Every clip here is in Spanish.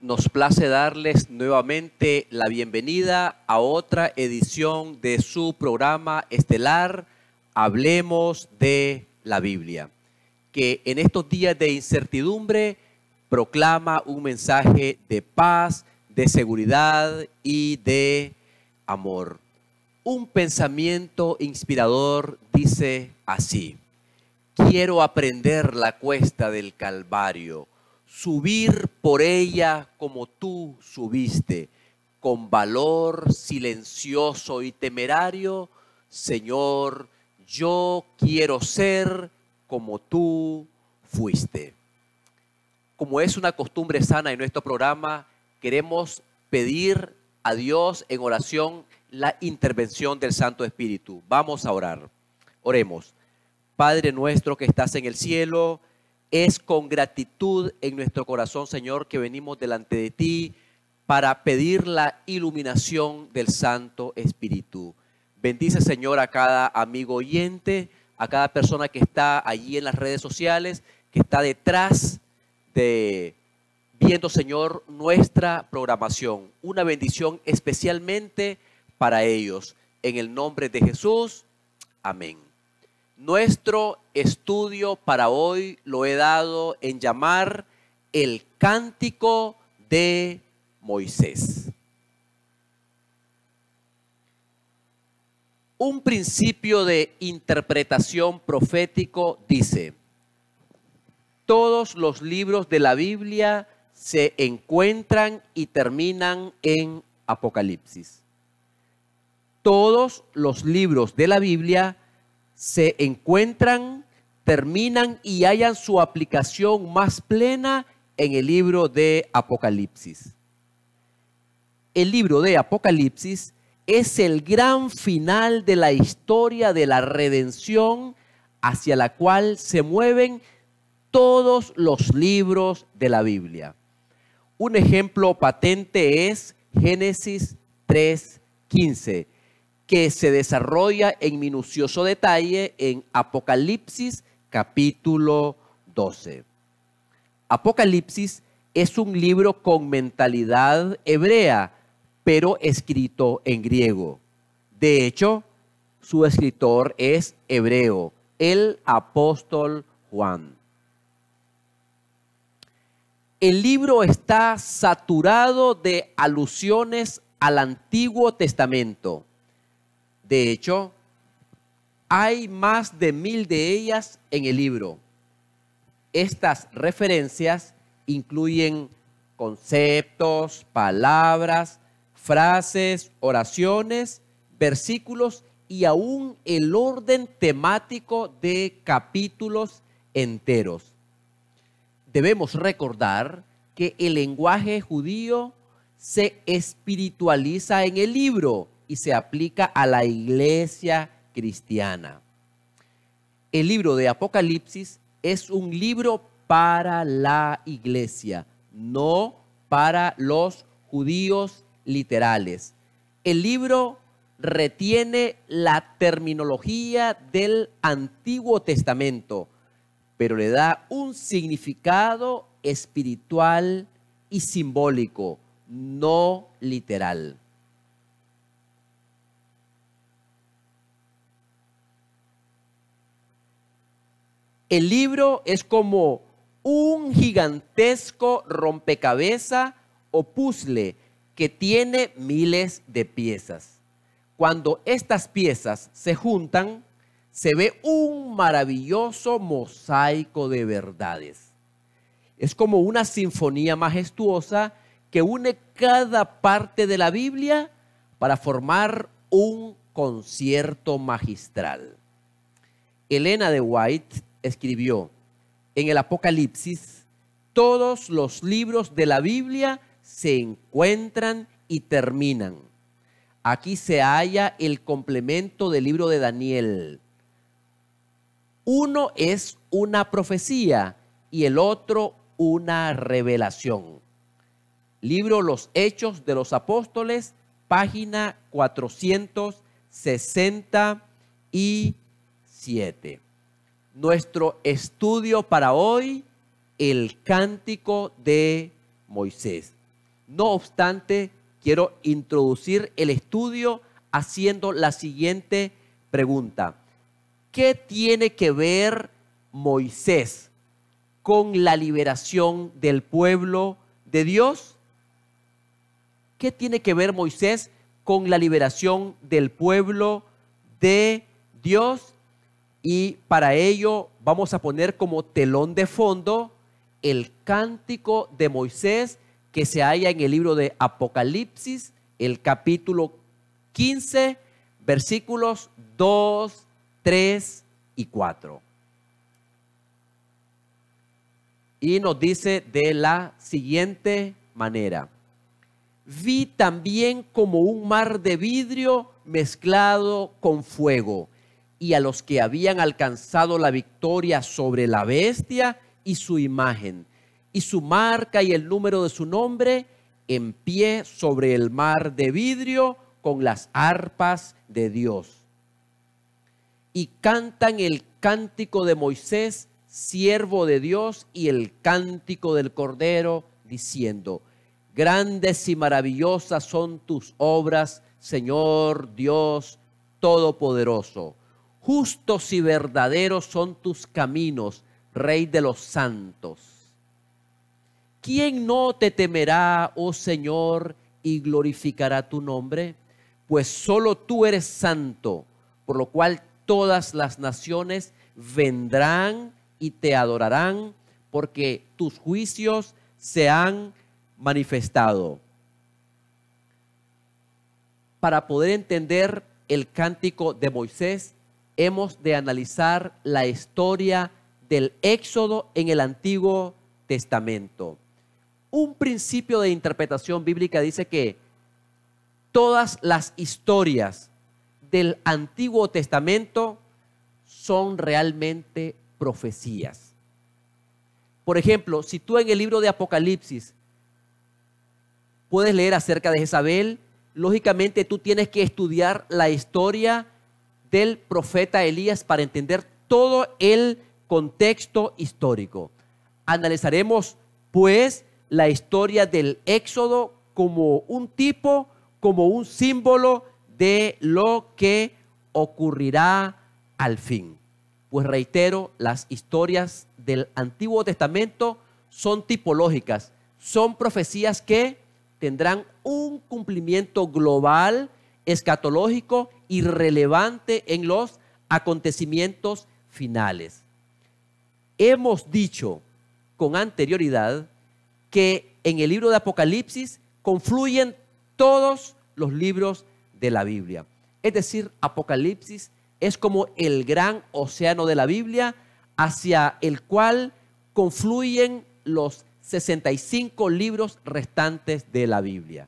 Nos place darles nuevamente la bienvenida a otra edición de su programa estelar, Hablemos de la Biblia, que en estos días de incertidumbre proclama un mensaje de paz, de seguridad y de amor. Un pensamiento inspirador dice así: quiero aprender la cuesta del Calvario, subir por ella como tú subiste, con valor silencioso y temerario. Señor, yo quiero ser como tú fuiste. Como es una costumbre sana en nuestro programa, queremos pedir a Dios en oración la intervención del Santo Espíritu. Vamos a orar. Oremos. Padre nuestro que estás en el cielo, es con gratitud en nuestro corazón, Señor, que venimos delante de ti para pedir la iluminación del Santo Espíritu. Bendice, Señor, a cada amigo oyente, a cada persona que está allí en las redes sociales, que está detrás de viendo, Señor, nuestra programación. Una bendición especialmente para ellos. En el nombre de Jesús, amén. Nuestro estudio para hoy lo he dado en llamar el Cántico de Moisés. Un principio de interpretación profético dice: todos los libros de la Biblia se encuentran y terminan en Apocalipsis. Todos los libros de la Biblia se encuentran, terminan y hallan su aplicación más plena en el libro de Apocalipsis. El libro de Apocalipsis es el gran final de la historia de la redención hacia la cual se mueven todos los libros de la Biblia. Un ejemplo patente es Génesis 3:15, que se desarrolla en minucioso detalle en Apocalipsis capítulo 12. Apocalipsis es un libro con mentalidad hebrea, pero escrito en griego. De hecho, su escritor es hebreo, el apóstol Juan. El libro está saturado de alusiones al Antiguo Testamento. De hecho, hay más de 1000 de ellas en el libro. Estas referencias incluyen conceptos, palabras, frases, oraciones, versículos y aún el orden temático de capítulos enteros. Debemos recordar que el lenguaje judío se espiritualiza en el libro y se aplica a la iglesia cristiana. El libro de Apocalipsis es un libro para la iglesia, no para los judíos literales. El libro retiene la terminología del Antiguo Testamento, pero le da un significado espiritual y simbólico, no literal. El libro es como un gigantesco rompecabezas o puzzle que tiene miles de piezas. Cuando estas piezas se juntan, se ve un maravilloso mosaico de verdades. Es como una sinfonía majestuosa que une cada parte de la Biblia para formar un concierto magistral. Elena de White escribió: en el Apocalipsis, todos los libros de la Biblia se encuentran y terminan. Aquí se halla el complemento del libro de Daniel. Uno es una profecía y el otro una revelación. Libro Los Hechos de los Apóstoles, página 467. Nuestro estudio para hoy, el Cántico de Moisés. No obstante, quiero introducir el estudio haciendo la siguiente pregunta. ¿Qué tiene que ver Moisés con la liberación del pueblo de Dios? ¿Qué tiene que ver Moisés con la liberación del pueblo de Dios? Y para ello vamos a poner como telón de fondo el cántico de Moisés que se halla en el libro de Apocalipsis, el capítulo 15, versículos 2, 3 y 4. Y nos dice de la siguiente manera: vi también como un mar de vidrio mezclado con fuego, y a los que habían alcanzado la victoria sobre la bestia y su imagen, y su marca y el número de su nombre, en pie sobre el mar de vidrio con las arpas de Dios. Y cantan el cántico de Moisés, siervo de Dios, y el cántico del Cordero, diciendo: grandes y maravillosas son tus obras, Señor Dios Todopoderoso. Justos y verdaderos son tus caminos, Rey de los santos. ¿Quién no te temerá, oh Señor, y glorificará tu nombre? Pues solo tú eres santo, por lo cual todas las naciones vendrán y te adorarán, porque tus juicios se han manifestado. Para poder entender el cántico de Moisés, hemos de analizar la historia del Éxodo en el Antiguo Testamento. Un principio de interpretación bíblica dice que todas las historias del Antiguo Testamento son realmente profecías. Por ejemplo, si tú en el libro de Apocalipsis puedes leer acerca de Jezabel, lógicamente tú tienes que estudiar la historia del profeta Elías para entender todo el contexto histórico. Analizaremos pues la historia del Éxodo como un tipo, como un símbolo de lo que ocurrirá al fin. Pues reitero, las historias del Antiguo Testamento son tipológicas, son profecías que tendrán un cumplimiento global, escatológico y relevante en los acontecimientos finales. Hemos dicho con anterioridad que en el libro de Apocalipsis confluyen todos los libros de la Biblia. Es decir, Apocalipsis es como el gran océano de la Biblia hacia el cual confluyen los 65 libros restantes de la Biblia.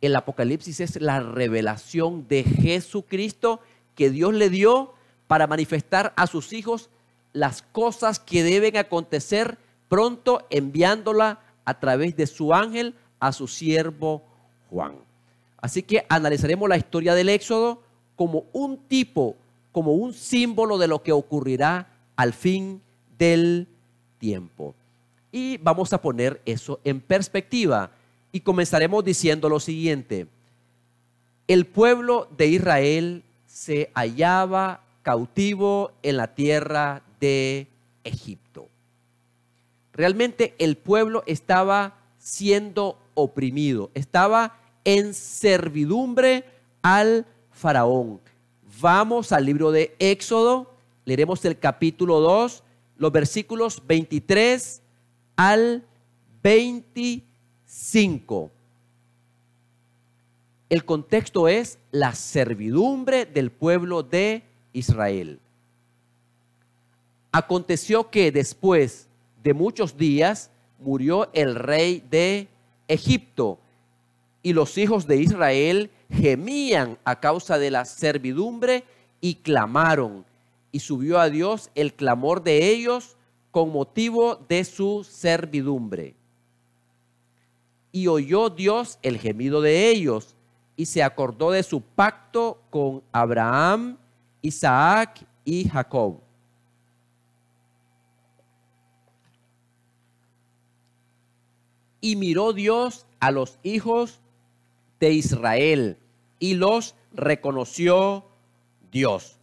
El Apocalipsis es la revelación de Jesucristo que Dios le dio para manifestar a sus hijos las cosas que deben acontecer pronto, enviándola a través de su ángel a su siervo Juan. Así que analizaremos la historia del Éxodo como un tipo, como un símbolo de lo que ocurrirá al fin del tiempo. Y vamos a poner eso en perspectiva y comenzaremos diciendo lo siguiente: el pueblo de Israel se hallaba cautivo en la tierra de Egipto. Realmente el pueblo estaba siendo oprimido, estaba en servidumbre al faraón. Vamos al libro de Éxodo, leeremos el capítulo 2, los versículos 23 al 25. El contexto es la servidumbre del pueblo de Israel. Aconteció que después de muchos días murió el rey de Egipto, y los hijos de Israel gemían a causa de la servidumbre y clamaron, y subió a Dios el clamor de ellos con motivo de su servidumbre. Y oyó Dios el gemido de ellos, y se acordó de su pacto con Abraham, Isaac y Jacob. Y miró Dios a los hijos de Israel y los reconoció Dios.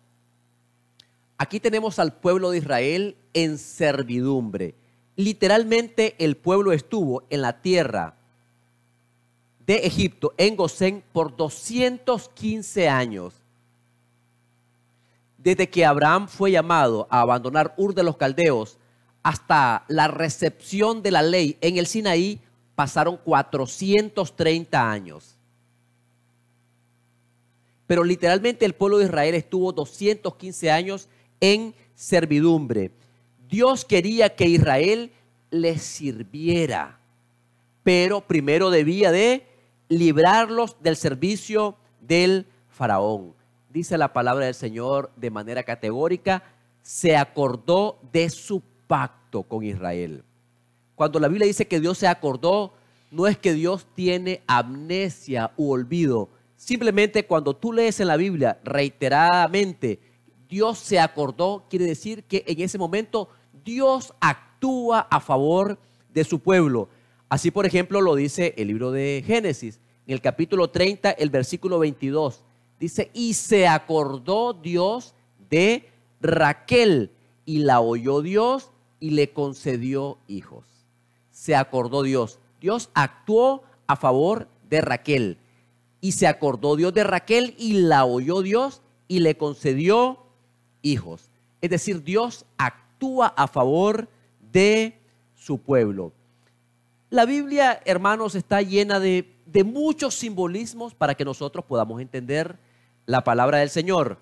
Aquí tenemos al pueblo de Israel en servidumbre. Literalmente el pueblo estuvo en la tierra de Egipto, en Gosén, por 215 años. Desde que Abraham fue llamado a abandonar Ur de los Caldeos hasta la recepción de la ley en el Sinaí, pasaron 430 años. Pero literalmente el pueblo de Israel estuvo 215 años en servidumbre. Dios quería que Israel les sirviera, pero primero debía de librarlos del servicio del faraón. Dice la palabra del Señor de manera categórica, se acordó de su pacto con Israel. Cuando la Biblia dice que Dios se acordó, no es que Dios tiene amnesia u olvido. Simplemente cuando tú lees en la Biblia reiteradamente, Dios se acordó, quiere decir que en ese momento Dios actúa a favor de su pueblo. Así, por ejemplo, lo dice el libro de Génesis, en el capítulo 30, el versículo 22. Dice, y se acordó Dios de Raquel, y la oyó Dios y le concedió hijos. Se acordó Dios. Dios actuó a favor de Raquel. Y se acordó Dios de Raquel y la oyó Dios y le concedió hijos. Es decir, Dios actúa a favor de su pueblo. La Biblia, hermanos, está llena de muchos simbolismos para que nosotros podamos entender la palabra del Señor.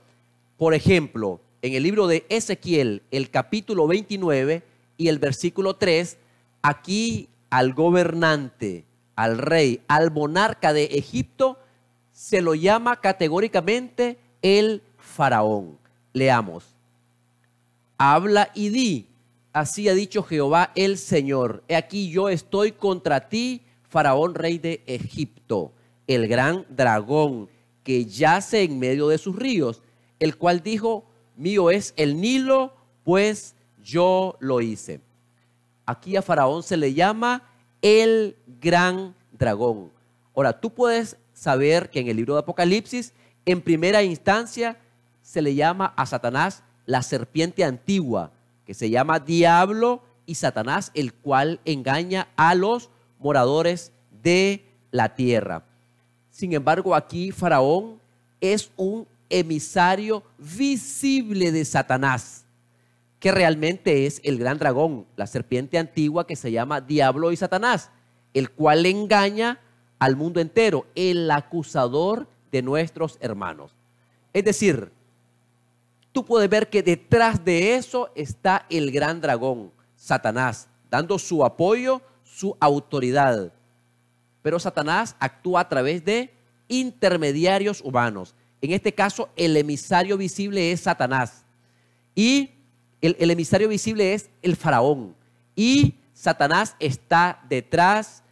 Por ejemplo, en el libro de Ezequiel, el capítulo 29 y el versículo 3, aquí al gobernante, al rey, al monarca de Egipto, se lo llama categóricamente el faraón. Leamos. Habla y di, así ha dicho Jehová el Señor. He aquí yo estoy contra ti, faraón, rey de Egipto, el gran dragón que yace en medio de sus ríos, el cual dijo, mío es el Nilo, pues yo lo hice. Aquí a faraón se le llama el gran dragón. Ahora, tú puedes saber que en el libro de Apocalipsis, en primera instancia, se le llama a Satanás la serpiente antigua, que se llama Diablo y Satanás, el cual engaña a los moradores de la tierra. Sin embargo, aquí Faraón es un emisario visible de Satanás, que realmente es el gran dragón, la serpiente antigua que se llama Diablo y Satanás, el cual engaña al mundo entero, el acusador de nuestros hermanos. Es decir, tú puedes ver que detrás de eso está el gran dragón, Satanás, dando su apoyo, su autoridad. Pero Satanás actúa a través de intermediarios humanos. En este caso, el emisario visible es Satanás. Y el emisario visible es el faraón. Y Satanás está detrás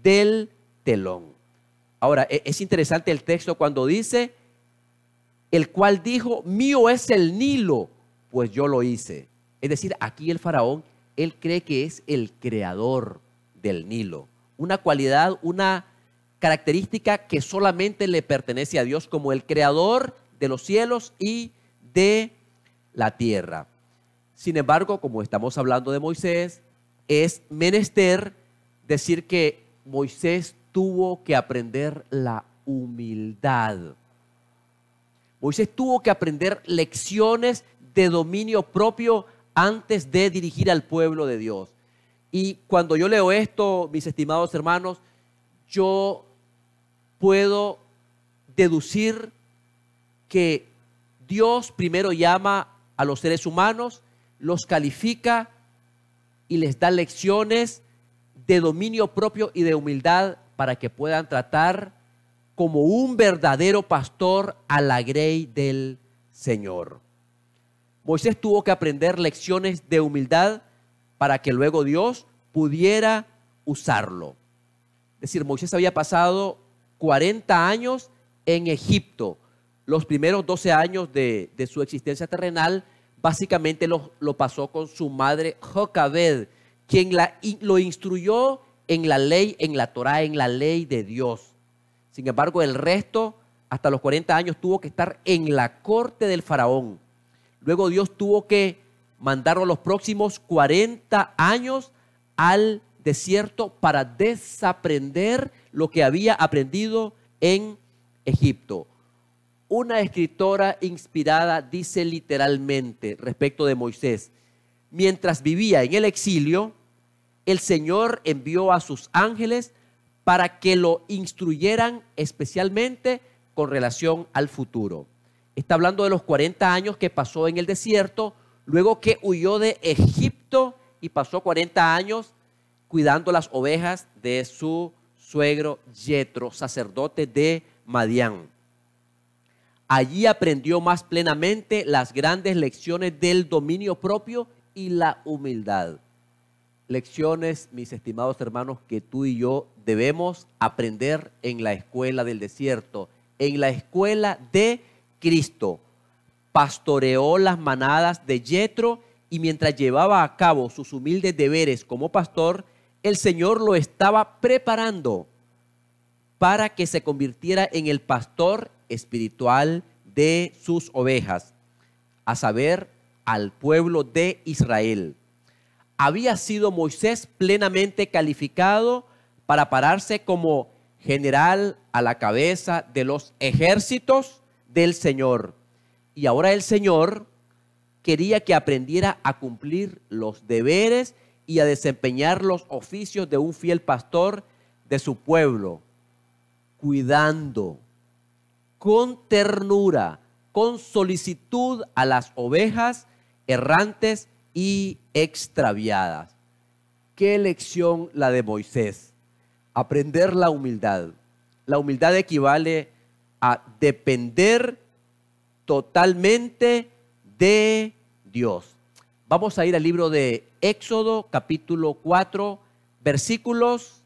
del telón. Ahora, es interesante el texto cuando dice, el cual dijo, mío es el Nilo, pues yo lo hice. Es decir, aquí el faraón, él cree que es el creador del Nilo. Una cualidad, una característica que solamente le pertenece a Dios como el creador de los cielos y de la tierra. Sin embargo, como estamos hablando de Moisés, es menester decir que Moisés tuvo que aprender la humildad. Moisés tuvo que aprender lecciones de dominio propio antes de dirigir al pueblo de Dios. Y cuando yo leo esto, mis estimados hermanos, yo puedo deducir que Dios primero llama a los seres humanos, los califica y les da lecciones de dominio propio y de humildad para que puedan tratar como un verdadero pastor a la grey del Señor. Moisés tuvo que aprender lecciones de humildad para que luego Dios pudiera usarlo. Es decir, Moisés había pasado 40 años en Egipto. Los primeros 12 años de su existencia terrenal, básicamente lo pasó con su madre Jocabed, quien lo instruyó en la ley, en la Torá, en la ley de Dios. Sin embargo, el resto, hasta los 40 años, tuvo que estar en la corte del faraón. Luego Dios tuvo que mandarlo los próximos 40 años al desierto para desaprender lo que había aprendido en Egipto. Una escritora inspirada dice literalmente respecto de Moisés: mientras vivía en el exilio, el Señor envió a sus ángeles para que lo instruyeran especialmente con relación al futuro. Está hablando de los 40 años que pasó en el desierto, luego que huyó de Egipto y pasó 40 años cuidando las ovejas de su suegro Yetro, sacerdote de Madián. Allí aprendió más plenamente las grandes lecciones del dominio propio y la humildad. Lecciones, mis estimados hermanos, que tú y yo debemos aprender en la escuela del desierto, en la escuela de Cristo. Pastoreó las manadas de Yetro y mientras llevaba a cabo sus humildes deberes como pastor, el Señor lo estaba preparando para que se convirtiera en el pastor espiritual de sus ovejas, a saber, al pueblo de Israel. Había sido Moisés plenamente calificado para pararse como general a la cabeza de los ejércitos del Señor. Y ahora el Señor quería que aprendiera a cumplir los deberes y a desempeñar los oficios de un fiel pastor de su pueblo, cuidando con ternura, con solicitud a las ovejas errantes y extraviadas. ¿Qué lección la de Moisés? Aprender la humildad. La humildad equivale a depender totalmente de Dios. Vamos a ir al libro de Éxodo, capítulo 4, versículos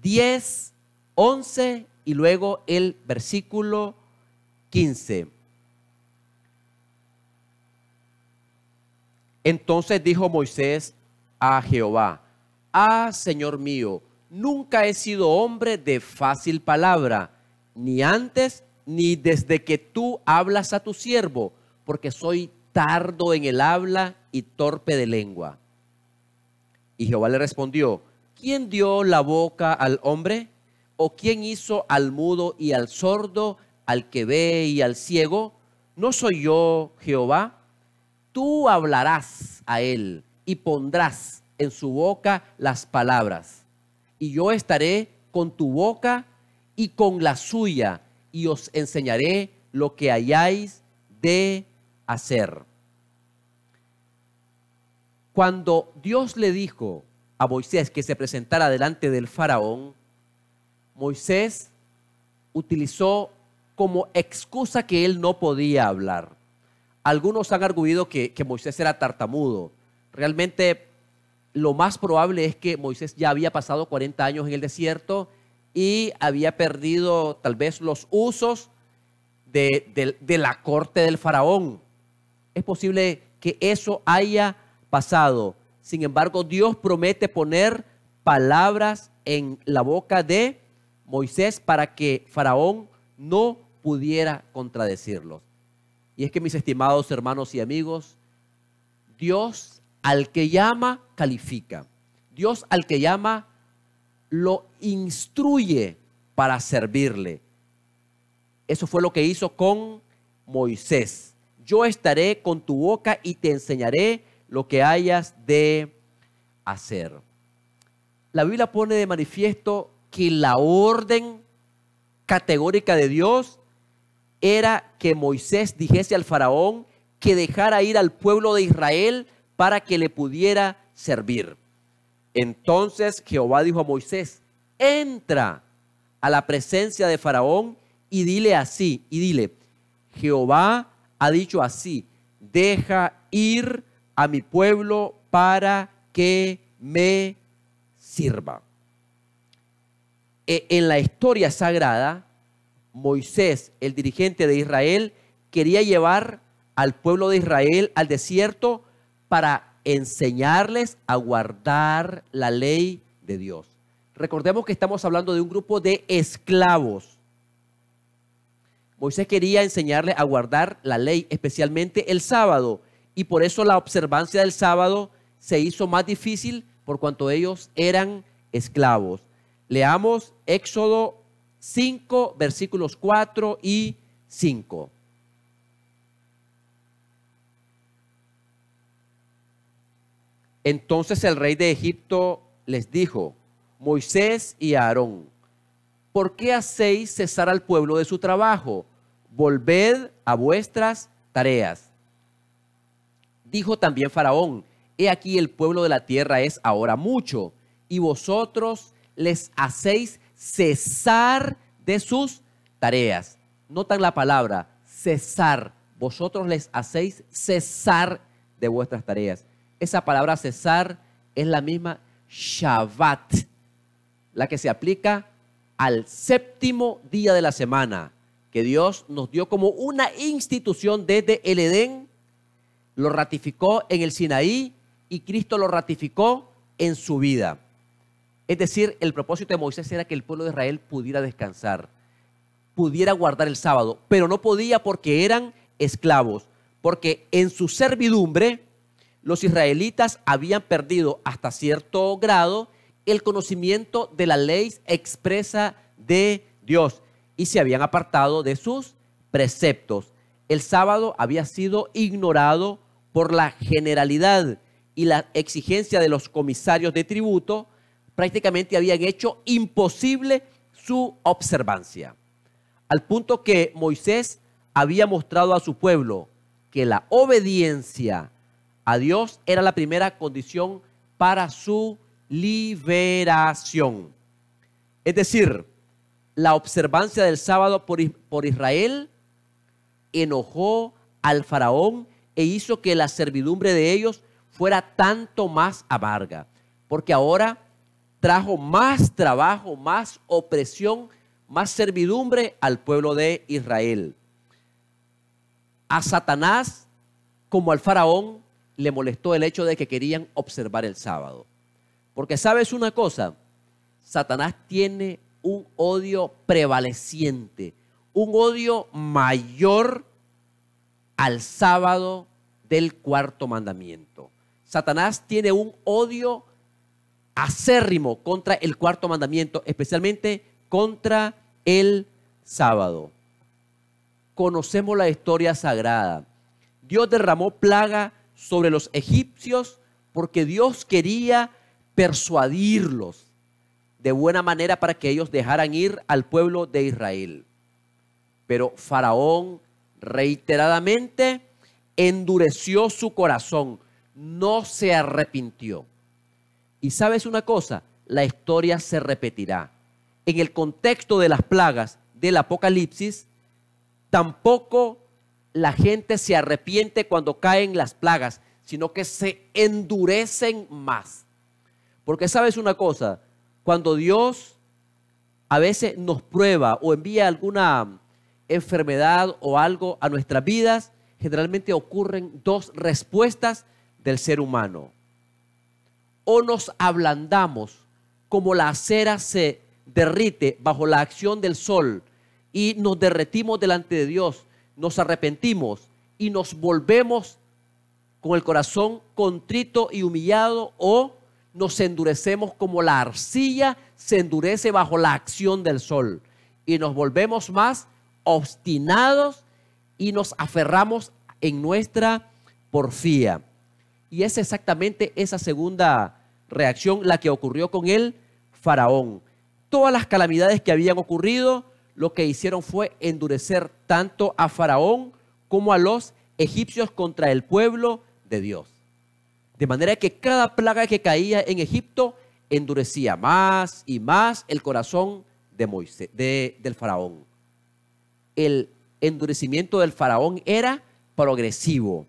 10, 11 y luego el versículo 15. Entonces dijo Moisés a Jehová: Señor mío, nunca he sido hombre de fácil palabra, ni antes ni desde que tú hablas a tu siervo, porque soy tardo en el habla y torpe de lengua. Y Jehová le respondió: ¿quién dio la boca al hombre? ¿O quién hizo al mudo y al sordo, al que ve y al ciego? ¿No soy yo Jehová? Tú hablarás a él y pondrás en su boca las palabras. Y yo estaré con tu boca y con la suya, y os enseñaré lo que hayáis de hacer. Cuando Dios le dijo a Moisés que se presentara delante del faraón, Moisés utilizó como excusa que él no podía hablar. Algunos han arguido que Moisés era tartamudo. Realmente lo más probable es que Moisés ya había pasado 40 años en el desierto y había perdido tal vez los usos de la corte del faraón. Es posible que eso haya pasado. Sin embargo, Dios promete poner palabras en la boca de Moisés para que faraón no pudiera contradecirlos. Y es que, mis estimados hermanos y amigos, Dios al que llama califica. Dios al que llama lo instruye para servirle. Eso fue lo que hizo con Moisés. Yo estaré con tu boca y te enseñaré lo que hayas de hacer. La Biblia pone de manifiesto que la orden categórica de Dios era que Moisés dijese al faraón que dejara ir al pueblo de Israel para que le pudiera servir. Entonces Jehová dijo a Moisés: entra a la presencia de faraón y dile así, Jehová ha dicho así: deja ir a mi pueblo para que me sirva. En la historia sagrada, Moisés, el dirigente de Israel, quería llevar al pueblo de Israel al desierto para enseñarles a guardar la ley de Dios. Recordemos que estamos hablando de un grupo de esclavos. Moisés quería enseñarles a guardar la ley, especialmente el sábado, y por eso la observancia del sábado se hizo más difícil por cuanto ellos eran esclavos. Leamos Éxodo 5, versículos 4 y 5. Entonces el rey de Egipto les dijo: Moisés y Aarón, ¿por qué hacéis cesar al pueblo de su trabajo? Volved a vuestras tareas. Dijo también Faraón: he aquí el pueblo de la tierra es ahora mucho, y vosotros les hacéis cesar de sus tareas. Notan la palabra cesar. Vosotros les hacéis cesar de vuestras tareas. Esa palabra cesar es la misma Shabbat, la que se aplica al séptimo día de la semana, que Dios nos dio como una institución desde el Edén, lo ratificó en el Sinaí y Cristo lo ratificó en su vida. Es decir, el propósito de Moisés era que el pueblo de Israel pudiera descansar, pudiera guardar el sábado, pero no podía porque eran esclavos, porque en su servidumbre los israelitas habían perdido hasta cierto grado el conocimiento de la ley expresa de Dios y se habían apartado de sus preceptos. El sábado había sido ignorado por la generalidad y la exigencia de los comisarios de tributo prácticamente habían hecho imposible su observancia. Al punto que Moisés había mostrado a su pueblo que la obediencia a Dios era la primera condición para su liberación. Es decir, la observancia del sábado por Israel enojó al faraón e hizo que la servidumbre de ellos fuera tanto más amarga, porque ahora trajo más trabajo, más opresión, más servidumbre al pueblo de Israel. A Satanás, como al faraón, le molestó el hecho de que querían observar el sábado. Porque sabes una cosa, Satanás tiene un odio prevaleciente, un odio mayor al sábado del cuarto mandamiento. Satanás tiene un odio acérrimo contra el cuarto mandamiento, especialmente contra el sábado. Conocemos la historia sagrada. Dios derramó plaga sobre los egipcios porque Dios quería persuadirlos de buena manera para que ellos dejaran ir al pueblo de Israel. Pero Faraón reiteradamente endureció su corazón, no se arrepintió. Y sabes una cosa, la historia se repetirá. En el contexto de las plagas del Apocalipsis, tampoco la gente se arrepiente cuando caen las plagas, sino que se endurecen más. Porque sabes una cosa, cuando Dios a veces nos prueba o envía alguna enfermedad o algo a nuestras vidas, generalmente ocurren dos respuestas del ser humano. O nos ablandamos como la cera se derrite bajo la acción del sol y nos derretimos delante de Dios, nos arrepentimos y nos volvemos con el corazón contrito y humillado, o nos endurecemos como la arcilla se endurece bajo la acción del sol y nos volvemos más obstinados y nos aferramos en nuestra porfía. Y es exactamente esa segunda reacción la que ocurrió con el faraón. Todas las calamidades que habían ocurrido, lo que hicieron fue endurecer tanto a Faraón como a los egipcios contra el pueblo de Dios. De manera que cada plaga que caía en Egipto endurecía más y más el corazón de Moisés, del faraón. El endurecimiento del faraón era progresivo,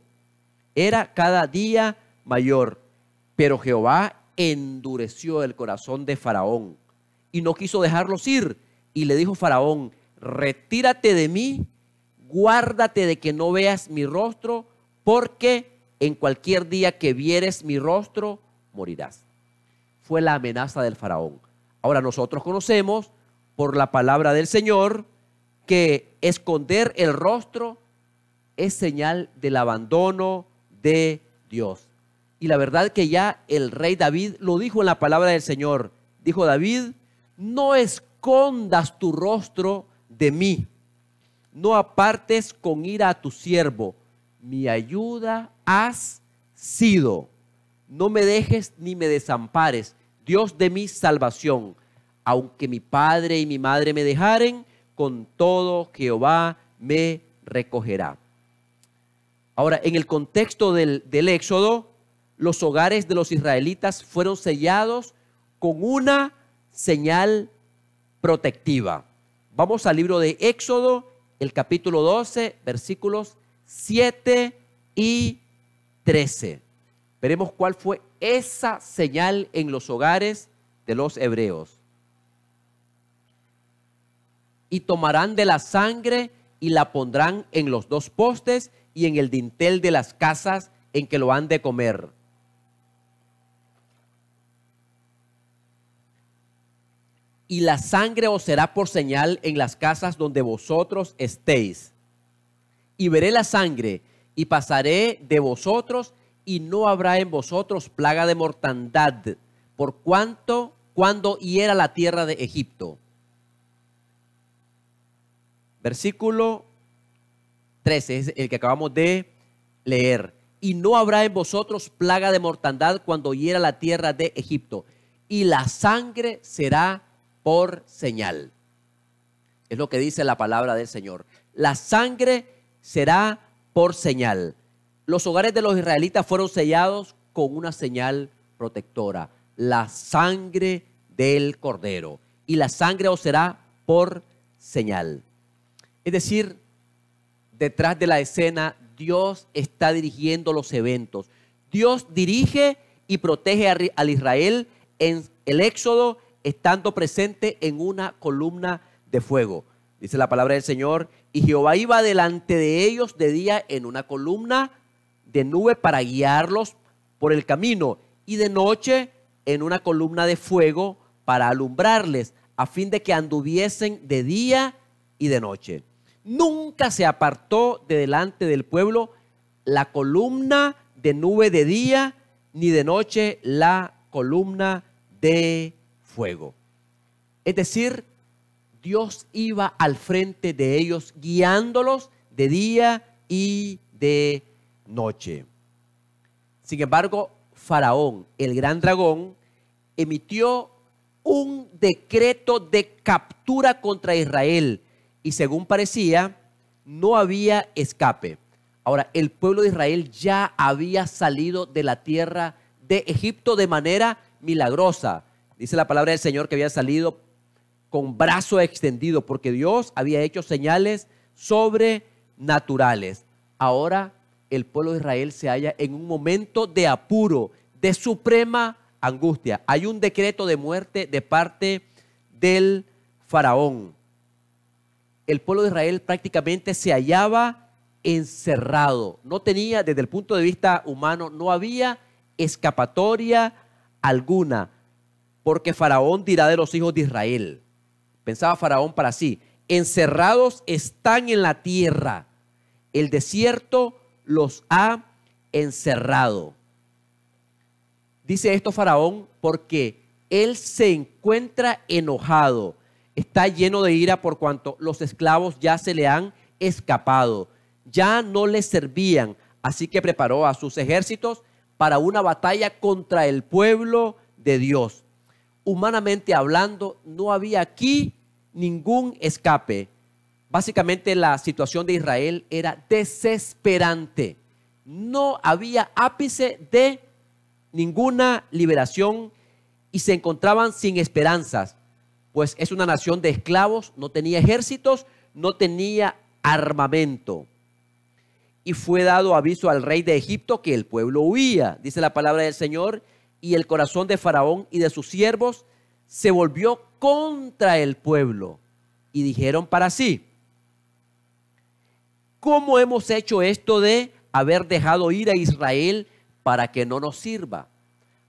era cada día mayor, pero Jehová endureció el corazón de Faraón y no quiso dejarlos ir. Y le dijo Faraón: retírate de mí, guárdate de que no veas mi rostro, porque en cualquier día que vieres mi rostro, morirás. fue la amenaza del faraón. Ahora nosotros conocemos por la palabra del Señor que esconder el rostro es señal del abandono de Dios. Y la verdad que ya el rey David lo dijo en la palabra del Señor. Dijo David: no escondas tu rostro de mí, no apartes con ira a tu siervo, mi ayuda has sido. No me dejes ni me desampares, Dios de mi salvación. Aunque mi padre y mi madre me dejaren, con todo Jehová me recogerá. Ahora, en el contexto del Éxodo, los hogares de los israelitas fueron sellados con una señal protectiva. Vamos al libro de Éxodo, el capítulo 12, versículos 7 y 13. Veremos cuál fue esa señal en los hogares de los hebreos. Y tomarán de la sangre y la pondrán en los dos postes y en el dintel de las casas en que lo han de comer. Y la sangre os será por señal en las casas donde vosotros estéis. Y veré la sangre y pasaré de vosotros y no habrá en vosotros plaga de mortandad, por cuanto cuando hiera la tierra de Egipto. Versículo 13 es el que acabamos de leer. Y no habrá en vosotros plaga de mortandad cuando hiera la tierra de Egipto. Y la sangre será por señal. Es lo que dice la palabra del Señor. La sangre será por señal. Los hogares de los israelitas fueron sellados con una señal protectora: la sangre del Cordero. Y la sangre os será por señal. Es decir, detrás de la escena, Dios está dirigiendo los eventos. Dios dirige y protege al Israel en el Éxodo, estando presente en una columna de fuego. Dice la palabra del Señor: y Jehová iba delante de ellos de día en una columna de nube para guiarlos por el camino, y de noche en una columna de fuego para alumbrarles, a fin de que anduviesen de día y de noche. Nunca se apartó de delante del pueblo la columna de nube de día, ni de noche la columna de fuego. Es decir, Dios iba al frente de ellos, guiándolos de día y de noche. Sin embargo, Faraón, el gran dragón, emitió un decreto de captura contra Israel y, según parecía, no había escape. Ahora, el pueblo de Israel ya había salido de la tierra de Egipto de manera milagrosa. Dice la palabra del Señor que había salido con brazo extendido, porque Dios había hecho señales sobrenaturales. Ahora el pueblo de Israel se halla en un momento de apuro, de suprema angustia. Hay un decreto de muerte de parte del faraón. El pueblo de Israel prácticamente se hallaba encerrado. No tenía, desde el punto de vista humano, no había escapatoria alguna, porque Faraón dirá de los hijos de Israel. Pensaba Faraón para sí: encerrados están en la tierra, el desierto los ha encerrado. Dice esto Faraón porque él se encuentra enojado, está lleno de ira por cuanto los esclavos ya se le han escapado, ya no les servían, así que preparó a sus ejércitos para una batalla contra el pueblo de Dios. Humanamente hablando, no había aquí ningún escape. Básicamente la situación de Israel era desesperante. No había ápice de ninguna liberación y se encontraban sin esperanzas, pues es una nación de esclavos, no tenía ejércitos, no tenía armamento. Y fue dado aviso al rey de Egipto que el pueblo huía, dice la palabra del Señor, y el corazón de Faraón y de sus siervos se volvió contra el pueblo y dijeron para sí: ¿cómo hemos hecho esto de haber dejado ir a Israel para que no nos sirva?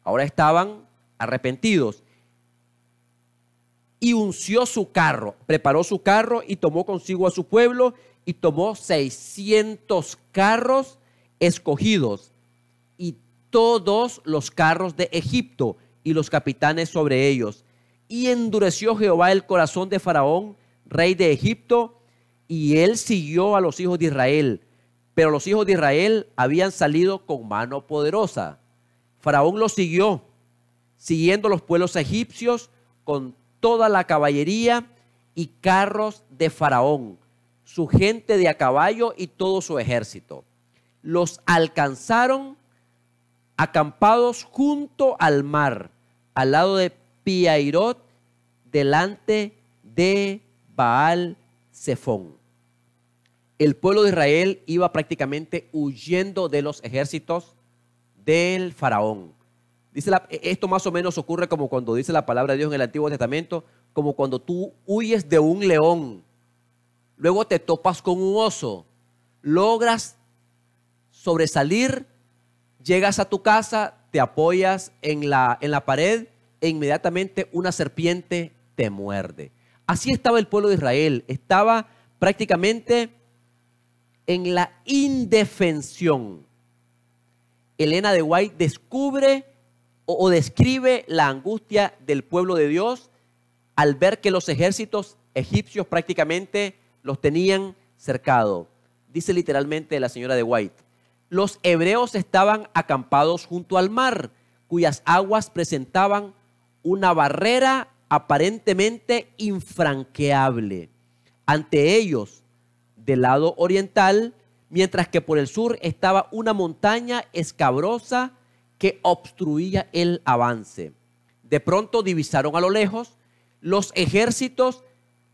Ahora estaban arrepentidos. Y unció su carro, preparó su carro y tomó consigo a su pueblo y tomó 600 carros escogidos y todos los carros de Egipto y los capitanes sobre ellos. Y endureció Jehová el corazón de Faraón, rey de Egipto, y él siguió a los hijos de Israel. Pero los hijos de Israel habían salido con mano poderosa. Faraón los siguió, siguiendo los pueblos egipcios con toda la caballería y carros de Faraón, su gente de a caballo y todo su ejército. Los alcanzaron acampados junto al mar, al lado de Pi-hahirot, delante de Baal-Zephón. El pueblo de Israel iba prácticamente huyendo de los ejércitos del faraón. Esto más o menos ocurre como cuando dice la palabra de Dios en el Antiguo Testamento, como cuando tú huyes de un león, luego te topas con un oso, logras sobresalir, llegas a tu casa, te apoyas en la pared e inmediatamente una serpiente te muerde. Así estaba el pueblo de Israel, estaba prácticamente en la indefensión. Elena de White descubre o describe la angustia del pueblo de Dios al ver que los ejércitos egipcios prácticamente los tenían cercado. Dice literalmente la señora de White: los hebreos estaban acampados junto al mar, cuyas aguas presentaban una barrera aparentemente infranqueable ante ellos del lado oriental, mientras que por el sur estaba una montaña escabrosa que obstruía el avance. De pronto divisaron a lo lejos los ejércitos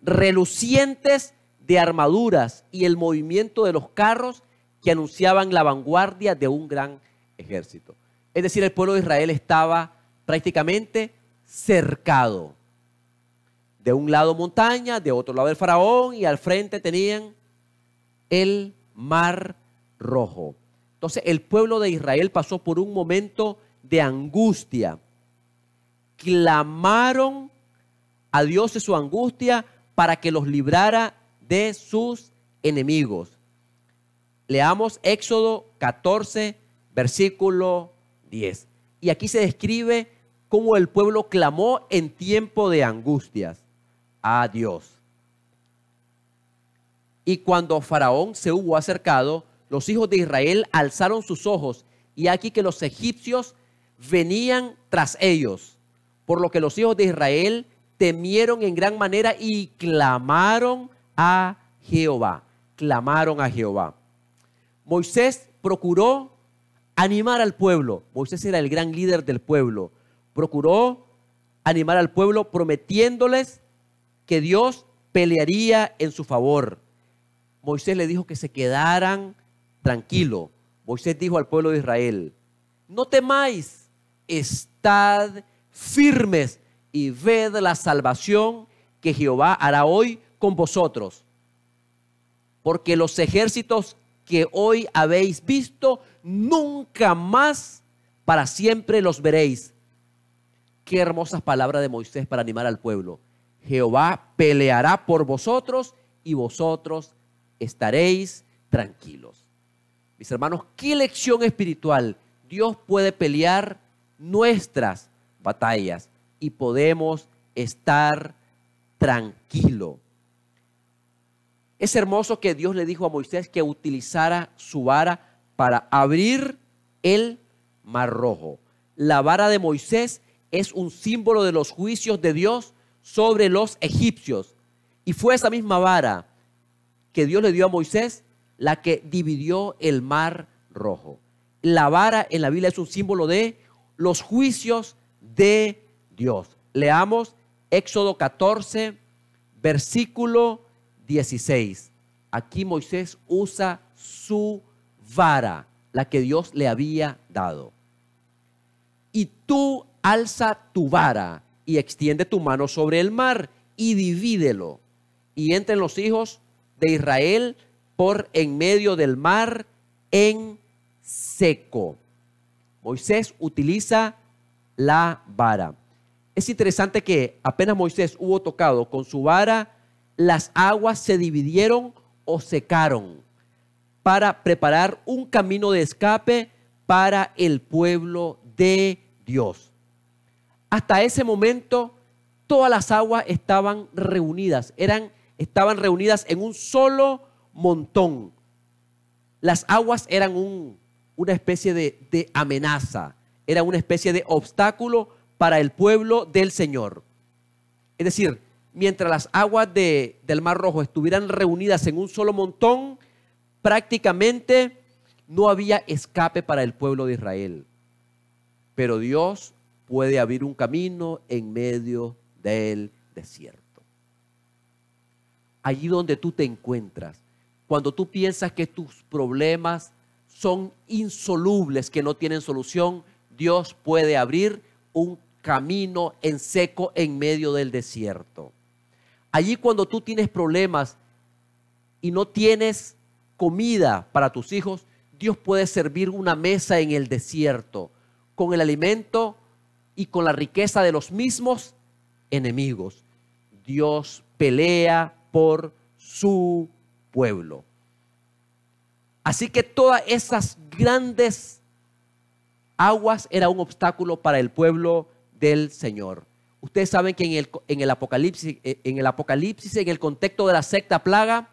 relucientes de armaduras y el movimiento de los carros que anunciaban la vanguardia de un gran ejército. Es decir, el pueblo de Israel estaba prácticamente cercado. De un lado montaña, de otro lado el faraón, y al frente tenían el mar Rojo. Entonces el pueblo de Israel pasó por un momento de angustia. Clamaron a Dios en su angustia para que los librara de sus enemigos. Leamos Éxodo 14, versículo 10. Y aquí se describe cómo el pueblo clamó en tiempo de angustias a Dios. Y cuando Faraón se hubo acercado, los hijos de Israel alzaron sus ojos, y aquí que los egipcios venían tras ellos, por lo que los hijos de Israel temieron en gran manera y clamaron a Jehová. Clamaron a Jehová. Moisés procuró animar al pueblo. Moisés era el gran líder del pueblo. Procuró animar al pueblo prometiéndoles que Dios pelearía en su favor. Moisés le dijo que se quedaran tranquilos. Moisés dijo al pueblo de Israel: no temáis, estad firmes y ved la salvación que Jehová hará hoy con vosotros. Porque los ejércitos que hoy habéis visto, nunca más para siempre los veréis. Qué hermosas palabras de Moisés para animar al pueblo. Jehová peleará por vosotros y vosotros estaréis tranquilos. Mis hermanos, qué lección espiritual. Dios puede pelear nuestras batallas y podemos estar tranquilos. Es hermoso que Dios le dijo a Moisés que utilizara su vara para abrir el mar Rojo. La vara de Moisés es un símbolo de los juicios de Dios sobre los egipcios. Y fue esa misma vara que Dios le dio a Moisés la que dividió el mar Rojo. La vara en la Biblia es un símbolo de los juicios de Dios. Leamos Éxodo 14, versículo 16. Aquí Moisés usa su vara, la que Dios le había dado. Y tú alza tu vara y extiende tu mano sobre el mar y divídelo, y entren los hijos de Israel por en medio del mar en seco. Moisés utiliza la vara. Es interesante que apenas Moisés hubo tocado con su vara, las aguas se dividieron o secaron para preparar un camino de escape para el pueblo de Dios. Hasta ese momento, todas las aguas estaban reunidas, estaban reunidas en un solo montón. Las aguas eran una especie de amenaza, era una especie de obstáculo para el pueblo del Señor. Es decir, mientras las aguas del Mar Rojo estuvieran reunidas en un solo montón, prácticamente no había escape para el pueblo de Israel. Pero Dios puede abrir un camino en medio del desierto. Allí donde tú te encuentras, cuando tú piensas que tus problemas son insolubles, que no tienen solución, Dios puede abrir un camino en seco en medio del desierto. Allí cuando tú tienes problemas y no tienes comida para tus hijos, Dios puede servir una mesa en el desierto con el alimento y con la riqueza de los mismos enemigos. Dios pelea por su pueblo. Así que todas esas grandes aguas eran un obstáculo para el pueblo del Señor. Ustedes saben que en el Apocalipsis, en el contexto de la sexta plaga,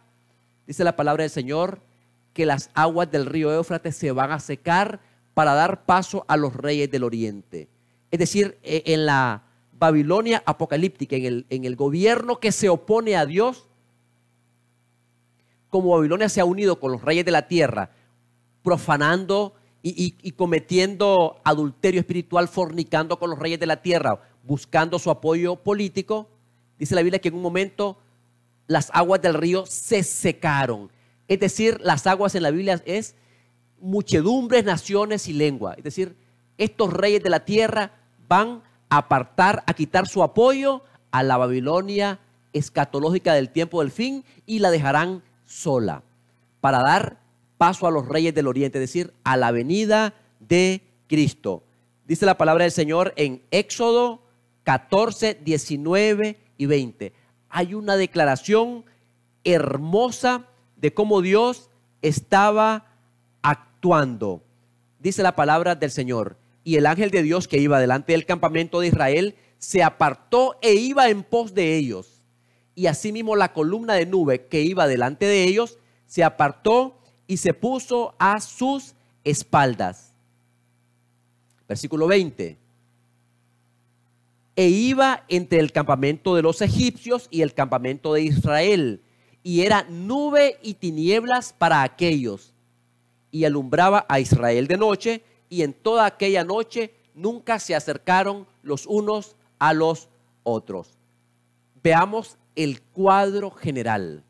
dice la palabra del Señor que las aguas del río Éufrates se van a secar para dar paso a los reyes del oriente. Es decir, en la Babilonia apocalíptica, en el gobierno que se opone a Dios, como Babilonia se ha unido con los reyes de la tierra, profanando y cometiendo adulterio espiritual, fornicando con los reyes de la tierra, buscando su apoyo político, dice la Biblia que en un momento las aguas del río se secaron. Es decir, las aguas en la Biblia es muchedumbres, naciones y lengua. Es decir, estos reyes de la tierra van a apartar, a quitar su apoyo a la Babilonia escatológica del tiempo del fin y la dejarán sola para dar paso a los reyes del oriente, es decir, a la venida de Cristo. Dice la palabra del Señor en Éxodo 14, 19 y 20. Hay una declaración hermosa de cómo Dios estaba actuando. Dice la palabra del Señor: y el ángel de Dios que iba delante del campamento de Israel se apartó e iba en pos de ellos. Y asimismo la columna de nube que iba delante de ellos se apartó y se puso a sus espaldas. Versículo 20. E iba entre el campamento de los egipcios y el campamento de Israel, y era nube y tinieblas para aquellos, y alumbraba a Israel de noche, y en toda aquella noche nunca se acercaron los unos a los otros. Veamos el cuadro general.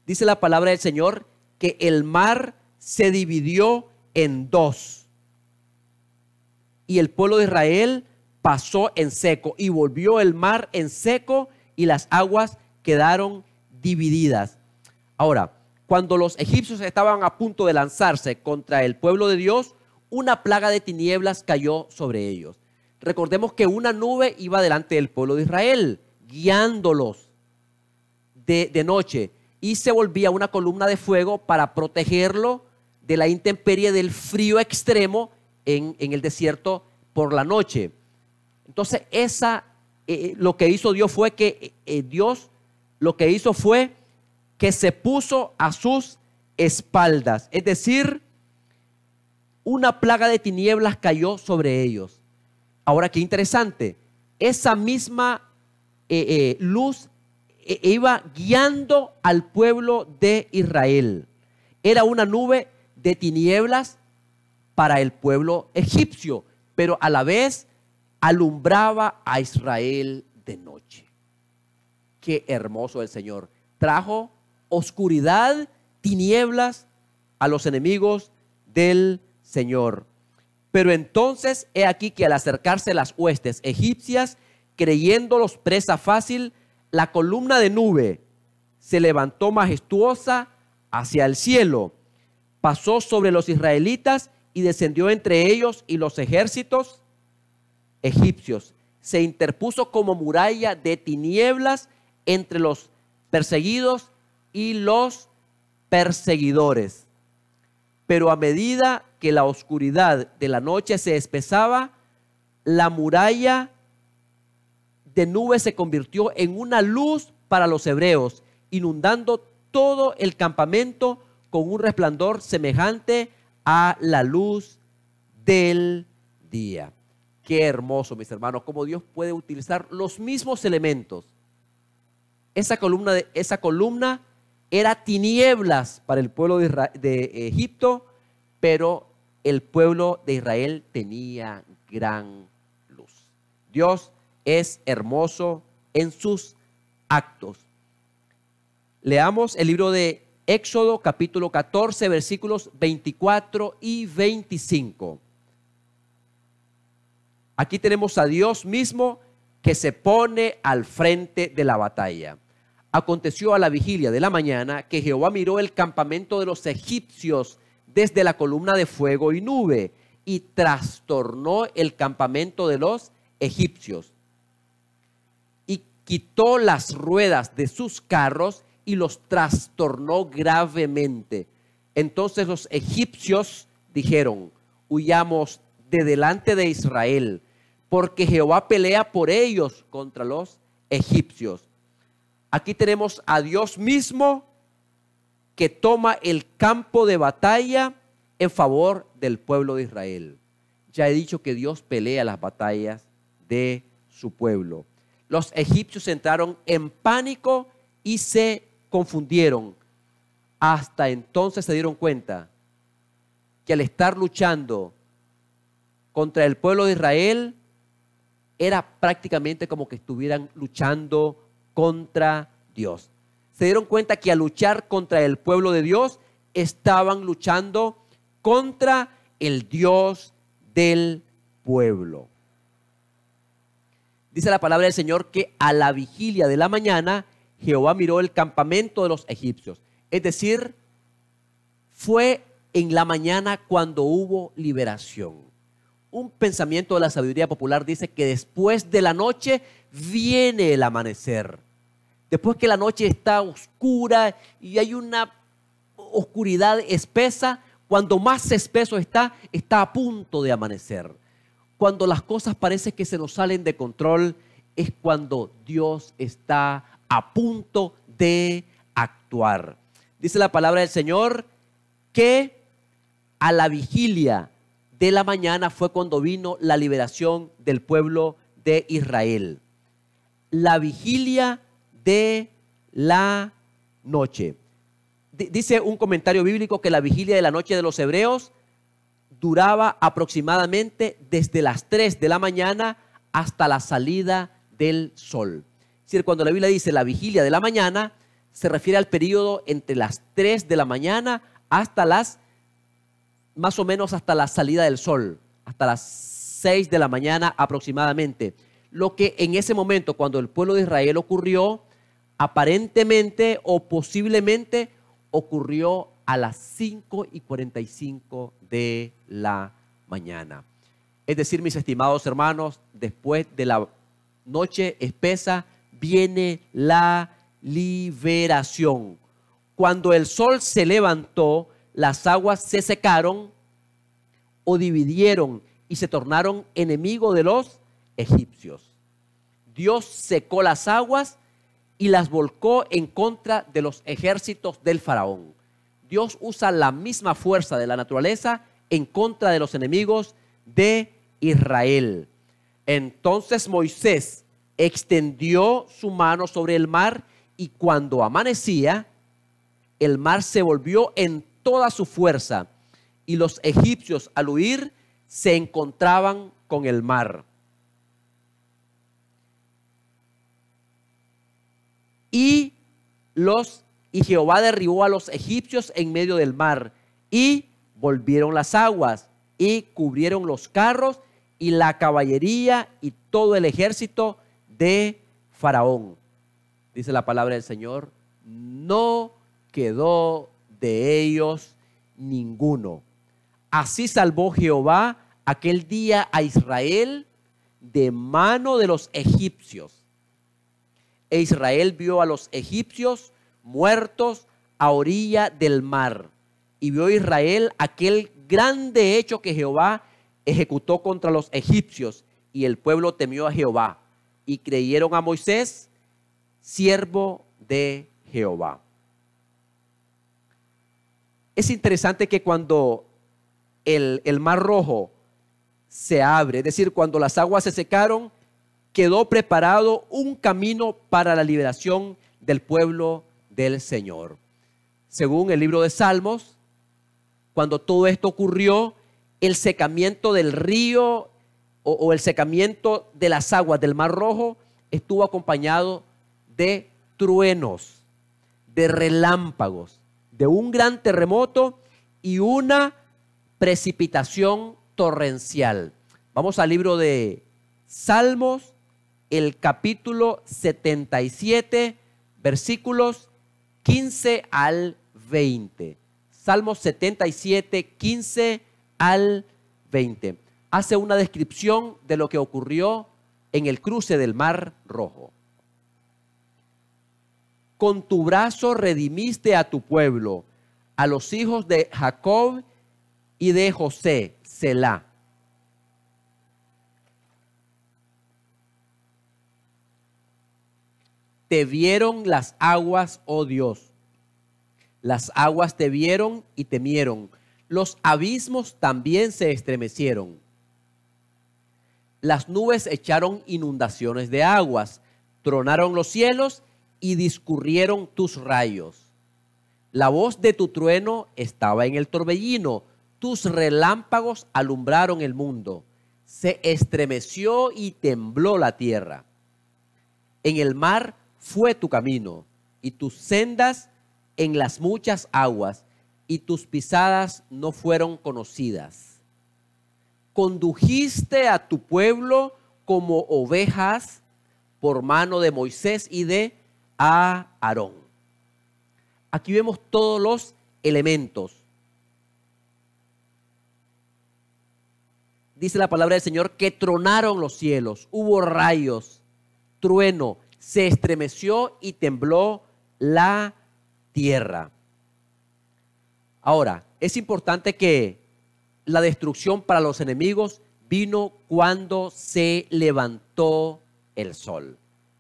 Dice la palabra del Señor que el mar se dividió en dos, y el pueblo de Israel pasó en seco, y volvió el mar en seco, y las aguas quedaron divididas. Ahora, cuando los egipcios estaban a punto de lanzarse contra el pueblo de Dios, una plaga de tinieblas cayó sobre ellos. Recordemos que una nube iba delante del pueblo de Israel, guiándolos de noche, y se volvía una columna de fuego para protegerlo de la intemperie, del frío extremo en el desierto por la noche. Entonces lo que hizo Dios fue que que se puso a sus espaldas. Es decir, una plaga de tinieblas cayó sobre ellos. Ahora, qué interesante. Esa misma luz iba guiando al pueblo de Israel. Era una nube de tinieblas para el pueblo egipcio, pero a la vez alumbraba a Israel de noche. Qué hermoso el Señor. Trajo oscuridad, tinieblas a los enemigos del Señor. Pero entonces he aquí que al acercarse las huestes egipcias, creyéndolos presa fácil, la columna de nube se levantó majestuosa hacia el cielo, pasó sobre los israelitas y descendió entre ellos y los ejércitos egipcios. Se interpuso como muralla de tinieblas entre los perseguidos y los perseguidores. Pero a medida que la oscuridad de la noche se espesaba, la muralla de nubes se convirtió en una luz para los hebreos, inundando todo el campamento con un resplandor semejante a la luz del día. Qué hermoso, mis hermanos, cómo Dios puede utilizar los mismos elementos. Esa columna era tinieblas para el pueblo de Egipto, pero el pueblo de Israel tenía gran luz. Dios es hermoso en sus actos. Leamos el libro de Éxodo, capítulo 14, versículos 24 y 25. Aquí tenemos a Dios mismo que se pone al frente de la batalla. Aconteció a la vigilia de la mañana que Jehová miró el campamento de los egipcios desde la columna de fuego y nube y trastornó el campamento de los egipcios y quitó las ruedas de sus carros y los trastornó gravemente. Entonces los egipcios dijeron: huyamos de delante de Israel, porque Jehová pelea por ellos contra los egipcios. Aquí tenemos a Dios mismo que toma el campo de batalla en favor del pueblo de Israel. Ya he dicho que Dios pelea las batallas de su pueblo. Los egipcios entraron en pánico y se confundieron. Hasta entonces se dieron cuenta que al estar luchando contra el pueblo de Israel, era prácticamente como que estuvieran luchando contra Dios. Se dieron cuenta que al luchar contra el pueblo de Dios, estaban luchando contra el Dios del pueblo. Dice la palabra del Señor que a la vigilia de la mañana, Jehová miró el campamento de los egipcios. Es decir, fue en la mañana cuando hubo liberación. Un pensamiento de la sabiduría popular dice que después de la noche viene el amanecer. Después que la noche está oscura y hay una oscuridad espesa, cuando más espeso está a punto de amanecer. Cuando las cosas parecen que se nos salen de control, es cuando Dios está a punto de actuar. Dice la palabra del Señor que a la vigilia de la mañana fue cuando vino la liberación del pueblo de Israel. La vigilia de la noche. Dice un comentario bíblico que la vigilia de la noche de los hebreos duraba aproximadamente desde las 3 de la mañana hasta la salida del sol. Es decir, cuando la Biblia dice la vigilia de la mañana, se refiere al periodo entre las 3 de la mañana hasta más o menos hasta la salida del sol, hasta las 6 de la mañana aproximadamente. Lo que en ese momento, cuando el pueblo de Israel ocurrió, aparentemente o posiblemente ocurrió a las 5:45 de la mañana. Es decir, mis estimados hermanos, después de la noche espesa viene la liberación. Cuando el sol se levantó, las aguas se secaron o dividieron y se tornaron enemigos de los egipcios. Dios secó las aguas y las volcó en contra de los ejércitos del faraón. Dios usa la misma fuerza de la naturaleza en contra de los enemigos de Israel. Entonces Moisés extendió su mano sobre el mar y cuando amanecía, el mar se volvió en toda su fuerza y los egipcios al huir se encontraban con el mar. Y Jehová derribó a los egipcios en medio del mar y volvieron las aguas y cubrieron los carros y la caballería y todo el ejército de Faraón. Dice la palabra del Señor, no quedó de ellos ninguno. Así salvó Jehová aquel día a Israel de mano de los egipcios. E Israel vio a los egipcios muertos a orilla del mar. Y vio Israel aquel grande hecho que Jehová ejecutó contra los egipcios. Y el pueblo temió a Jehová. Y creyeron a Moisés, siervo de Jehová. Es interesante que cuando el mar Rojo se abre, es decir, cuando las aguas se secaron, quedó preparado un camino para la liberación del pueblo del Señor. Según el libro de Salmos, cuando todo esto ocurrió, el secamiento del río o el secamiento de las aguas del Mar Rojo estuvo acompañado de truenos, de relámpagos, de un gran terremoto y una precipitación torrencial. Vamos al libro de Salmos, el capítulo 77, versículos 15 al 20. Salmos 77, 15 al 20. Hace una descripción de lo que ocurrió en el cruce del Mar Rojo. Con tu brazo redimiste a tu pueblo, a los hijos de Jacob y de José, Selah. Te vieron las aguas, oh Dios. Las aguas te vieron y temieron. Los abismos también se estremecieron. Las nubes echaron inundaciones de aguas, tronaron los cielos y discurrieron tus rayos. La voz de tu trueno estaba en el torbellino, tus relámpagos alumbraron el mundo. Se estremeció y tembló la tierra. En el mar fue tu camino, y tus sendas en las muchas aguas, y tus pisadas no fueron conocidas. Condujiste a tu pueblo como ovejas por mano de Moisés y de Aarón. Aquí vemos todos los elementos. Dice la palabra del Señor que tronaron los cielos, hubo rayos, trueno, se estremeció y tembló la tierra. Ahora, es importante que la destrucción para los enemigos vino cuando se levantó el sol.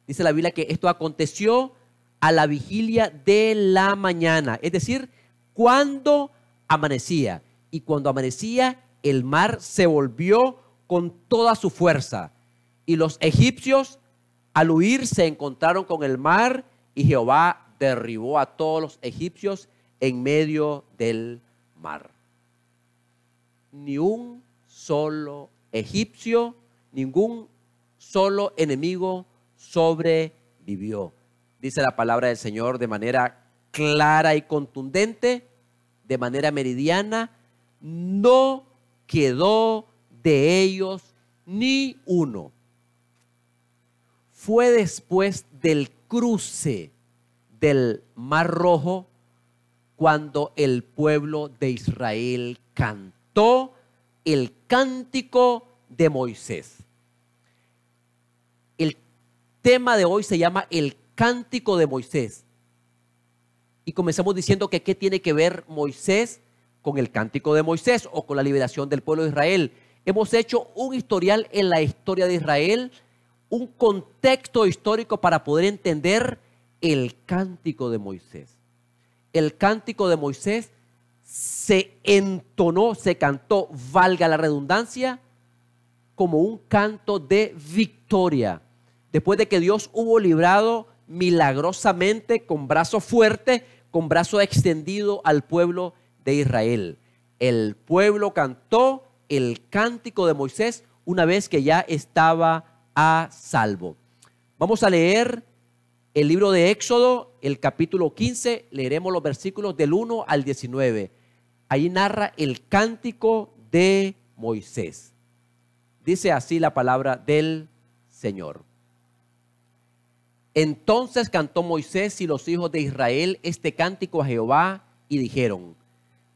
Dice la Biblia que esto aconteció a la vigilia de la mañana, es decir, cuando amanecía. Y cuando amanecía, el mar se volvió con toda su fuerza. Y los egipcios, al huir, se encontraron con el mar y Jehová derribó a todos los egipcios en medio del mar. Ni un solo egipcio, ningún solo enemigo sobrevivió. Dice la palabra del Señor de manera clara y contundente, de manera meridiana, no quedó de ellos ni uno. Fue después del cruce del Mar Rojo cuando el pueblo de Israel cantó el cántico de Moisés. El tema de hoy se llama el cántico de Moisés. Y comenzamos diciendo que ¿qué tiene que ver Moisés con el cántico de Moisés o con la liberación del pueblo de Israel? Hemos hecho un historial en la historia de Israel, un contexto histórico para poder entender el cántico de Moisés. El cántico de Moisés se entonó, se cantó, valga la redundancia, como un canto de victoria. Después de que Dios hubo librado milagrosamente con brazo fuerte, con brazo extendido al pueblo de Israel. El pueblo cantó el cántico de Moisés una vez que ya estaba a salvo. Vamos a leer el libro de Éxodo, el capítulo 15, leeremos los versículos del 1 al 19. Ahí narra el cántico de Moisés. Dice así la palabra del Señor. Entonces cantó Moisés y los hijos de Israel este cántico a Jehová y dijeron: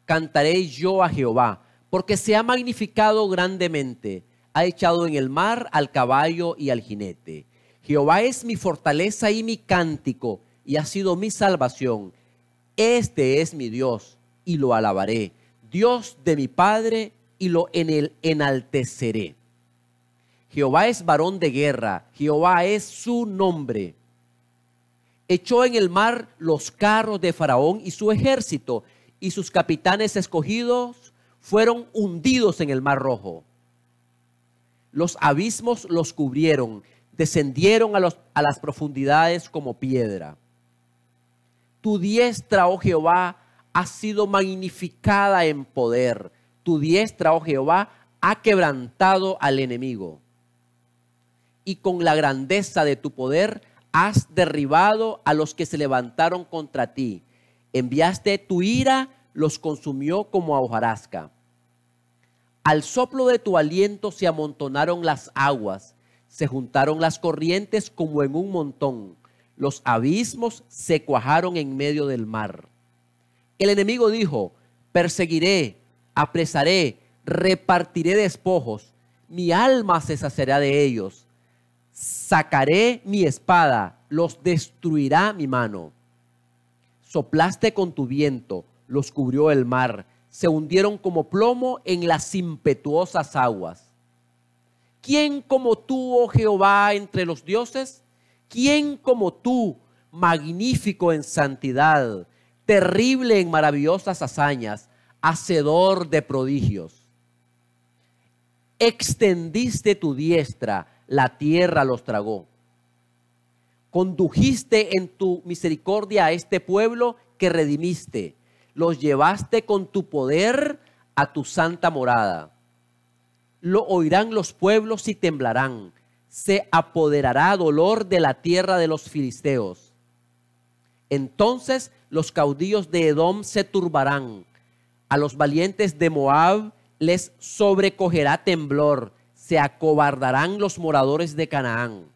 cantaré yo a Jehová, porque se ha magnificado grandemente, ha echado en el mar al caballo y al jinete. Jehová es mi fortaleza y mi cántico, y ha sido mi salvación. Este es mi Dios, y lo alabaré, Dios de mi Padre, y lo enalteceré. Jehová es varón de guerra, Jehová es su nombre. Echó en el mar los carros de Faraón y su ejército, y sus capitanes escogidos fueron hundidos en el mar Rojo. Los abismos los cubrieron, descendieron a las profundidades como piedra. Tu diestra, oh Jehová, ha sido magnificada en poder. Tu diestra, oh Jehová, ha quebrantado al enemigo. Y con la grandeza de tu poder has derribado a los que se levantaron contra ti. Enviaste tu ira, los consumió como a hojarasca. Al soplo de tu aliento se amontonaron las aguas, se juntaron las corrientes como en un montón. Los abismos se cuajaron en medio del mar. El enemigo dijo: perseguiré, apresaré, repartiré despojos. Mi alma se saciará de ellos. Sacaré mi espada, los destruirá mi mano. Soplaste con tu viento, los cubrió el mar. Se hundieron como plomo en las impetuosas aguas. ¿Quién como tú, oh Jehová, entre los dioses? ¿Quién como tú, magnífico en santidad, terrible en maravillosas hazañas, hacedor de prodigios? Extendiste tu diestra, la tierra los tragó. Condujiste en tu misericordia a este pueblo que redimiste. Los llevaste con tu poder a tu santa morada. Lo oirán los pueblos y temblarán. Se apoderará dolor de la tierra de los filisteos. Entonces los caudillos de Edom se turbarán. A los valientes de Moab les sobrecogerá temblor. Se acobardarán los moradores de Canaán.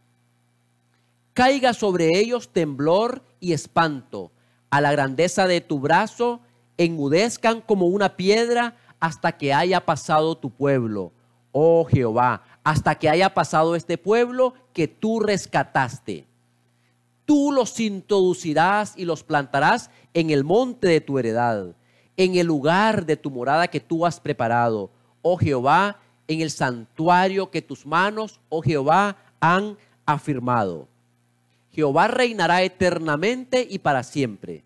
Caiga sobre ellos temblor y espanto. A la grandeza de tu brazo enmudezcan como una piedra hasta que haya pasado tu pueblo, oh Jehová, hasta que haya pasado este pueblo que tú rescataste. Tú los introducirás y los plantarás en el monte de tu heredad, en el lugar de tu morada que tú has preparado, oh Jehová, en el santuario que tus manos, oh Jehová, han afirmado. Jehová reinará eternamente y para siempre.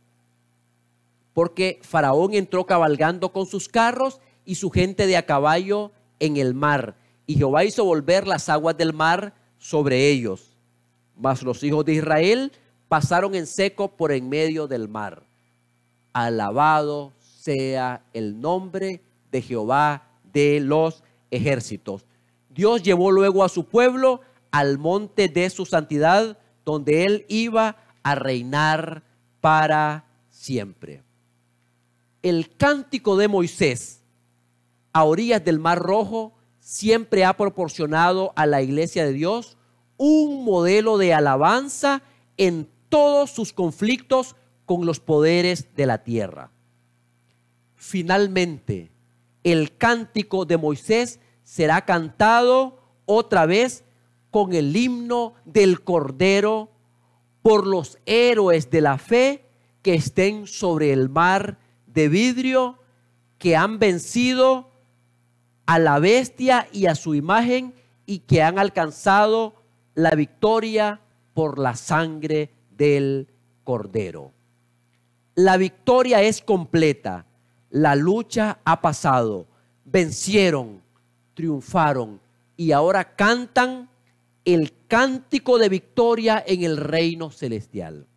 Porque Faraón entró cabalgando con sus carros y su gente de a caballo en el mar. Y Jehová hizo volver las aguas del mar sobre ellos. Mas los hijos de Israel pasaron en seco por en medio del mar. Alabado sea el nombre de Jehová de los ejércitos. Dios llevó luego a su pueblo al monte de su santidad, donde él iba a reinar para siempre. El cántico de Moisés a orillas del Mar Rojo siempre ha proporcionado a la iglesia de Dios un modelo de alabanza en todos sus conflictos con los poderes de la tierra. Finalmente, el cántico de Moisés será cantado otra vez con el himno del Cordero por los héroes de la fe que estén sobre el mar de vidrio, que han vencido a la bestia y a su imagen y que han alcanzado la victoria por la sangre del Cordero. La victoria es completa, la lucha ha pasado, vencieron, triunfaron y ahora cantan el cántico de victoria en el reino celestial.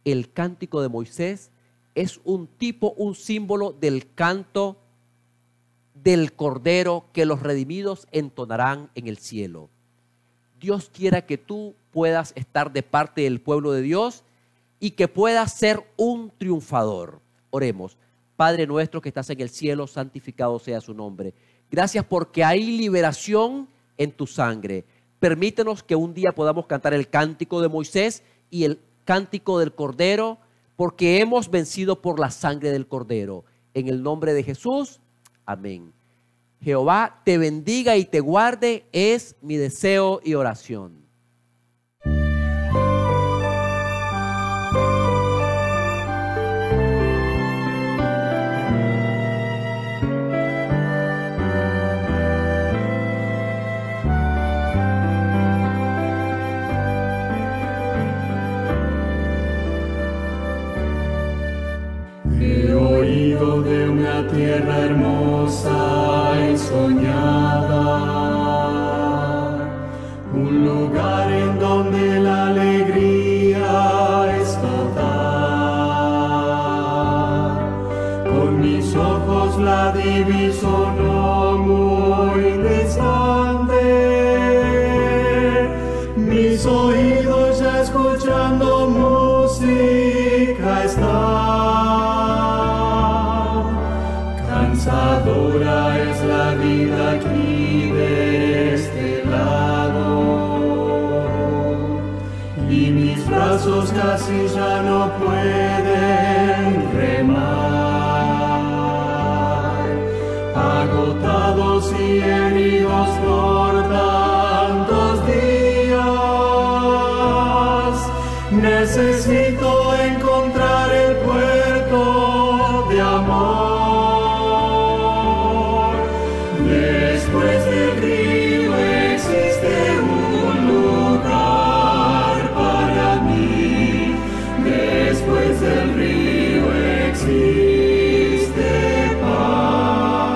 El cántico de Moisés es un tipo, un símbolo del canto del Cordero que los redimidos entonarán en el cielo. Dios quiera que tú puedas estar de parte del pueblo de Dios y que puedas ser un triunfador. Oremos. Padre nuestro que estás en el cielo, santificado sea su nombre. Gracias porque hay liberación en tu sangre. Permítenos que un día podamos cantar el cántico de Moisés y el cántico del Cordero, porque hemos vencido por la sangre del Cordero. En el nombre de Jesús, amén. Jehová te bendiga y te guarde, es mi deseo y oración. He oído de una tierra hermosa y soñada, un lugar en donde la alegría es total. Con mis ojos la diviso no muy distante, mis oídos ya escuchando música están. Cansadora es la vida aquí de este lado, y mis brazos casi ya no pueden remar. Agotados y heridos por tantos días, necesito encontrar el puerto de amor. Después del río existe un lugar para mí. Después del río existe paz.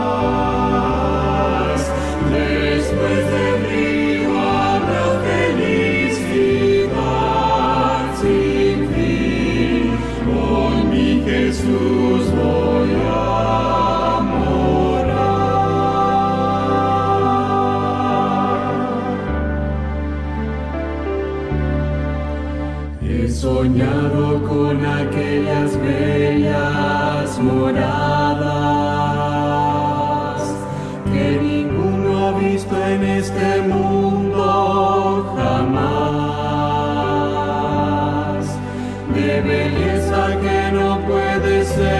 Después del río habrá felicidad sin fin. Con mi Jesús voy a soñado con aquellas bellas moradas que ninguno ha visto en este mundo jamás, de belleza que no puede ser